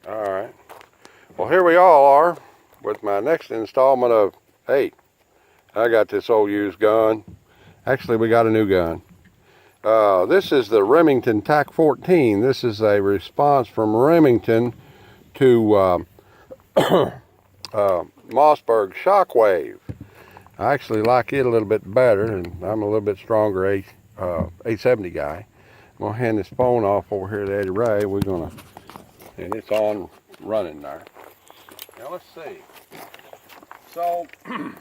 Alright. Well, here we all are with my next installment of 8. I got this old used gun. Actually, we got a new gun. This is the Remmington Tac-14. This is a response from Remington to Mossberg Shockwave. I actually like it a little bit better, and I'm a little bit stronger 870 guy. I'm going to hand this phone off over here to Eddie Ray. And it's on running there. Now let's see. So the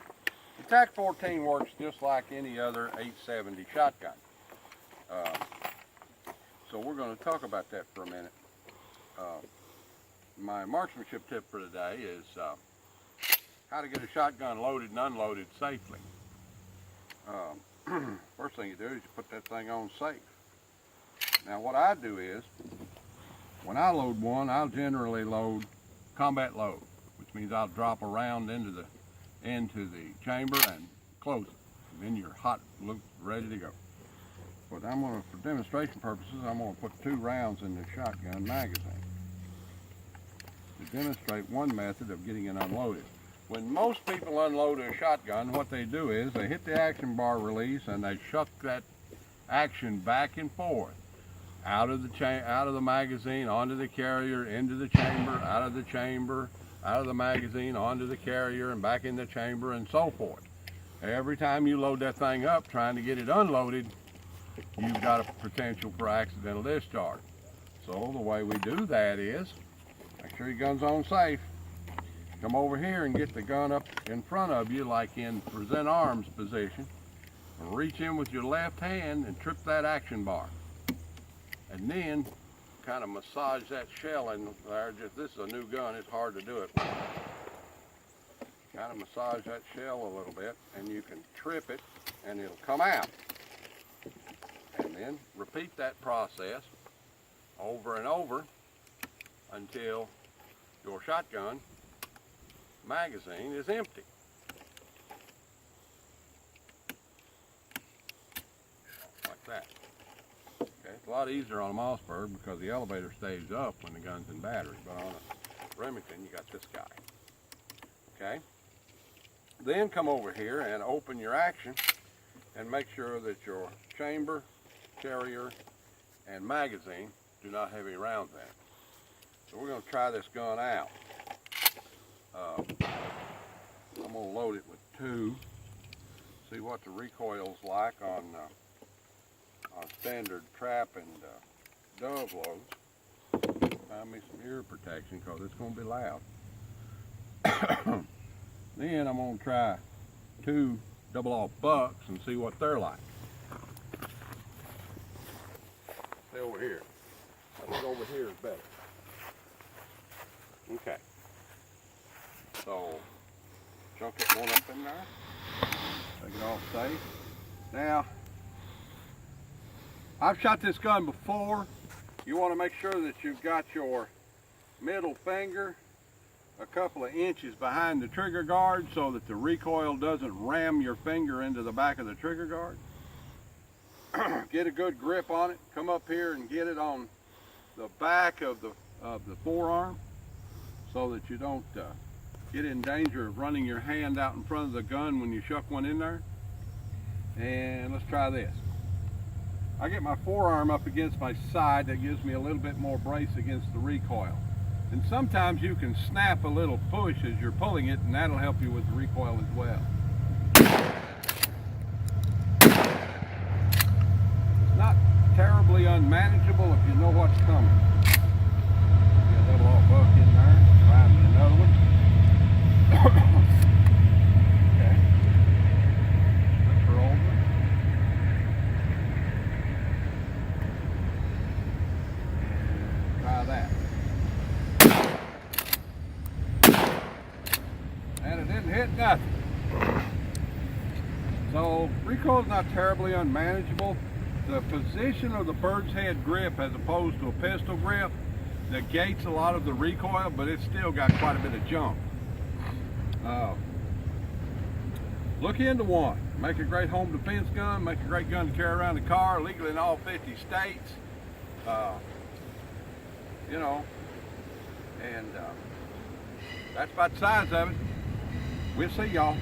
Tac-14 works just like any other 870 shotgun. So we're going to talk about that for a minute. My marksmanship tip for today is how to get a shotgun loaded and unloaded safely. First thing you do is you put that thing on safe. Now what I do is, when I load one, I'll generally load combat load, which means I'll drop a round into the chamber and close it. And then you're hot, ready to go. But for demonstration purposes, I'm going to put 2 rounds in the shotgun magazine to demonstrate one method of getting it unloaded. When most people unload a shotgun, what they do is they hit the action bar release and they shuck that action back and forth. Out of the magazine, onto the carrier, into the chamber, out of the magazine, onto the carrier, and back in the chamber, and so forth. Every time you load that thing up, trying to get it unloaded, you've got a potential for accidental discharge. So the way we do that is, make sure your gun's on safe. Come over here and get the gun up in front of you, like in present arms position. And reach in with your left hand and trip that action bar. And then kind of massage that shell in there. This is a new gun, it's hard to do it. Kind of massage that shell a little bit, and you can trip it and it'll come out. And then repeat that process over and over until your shotgun magazine is empty. Like that. Okay, it's a lot easier on a Mossberg because the elevator stays up when the gun's in battery, but on a Remington you got this guy. Okay? Then come over here and open your action and make sure that your chamber, carrier, and magazine do not have any rounds in it. So we're going to try this gun out. I'm going to load it with 2, see what the recoil's like on standard trap and dove loads. Find me some ear protection because it's going to be loud. Then I'm going to try 2 double-off bucks and see what they're like. Stay over here. I think over here is better. Okay. So, chunk that one up in there. Take it off safe. Now, I've shot this gun before. You want to make sure that you've got your middle finger a couple of inches behind the trigger guard so that the recoil doesn't ram your finger into the back of the trigger guard. Get a good grip on it. Come up here and get it on the back of the forearm so that you don't get in danger of running your hand out in front of the gun when you shuck one in there. And let's try this. I get my forearm up against my side. That gives me a little bit more brace against the recoil. And sometimes you can snap a little push as you're pulling it, and that'll help you with the recoil as well. It's not terribly unmanageable if you know what's coming. Get a little off buck in there, find me another one. Okay. That's her old one. Try that. And it didn't hit nothing. So recoil is not terribly unmanageable. The position of the bird's head grip as opposed to a pistol grip negates a lot of the recoil, but it's still got quite a bit of jump. Look into one. Make a great home defense gun, make a great gun to carry around the car, legal in all 50 states. You know, And that's about the size of it. We'll see y'all.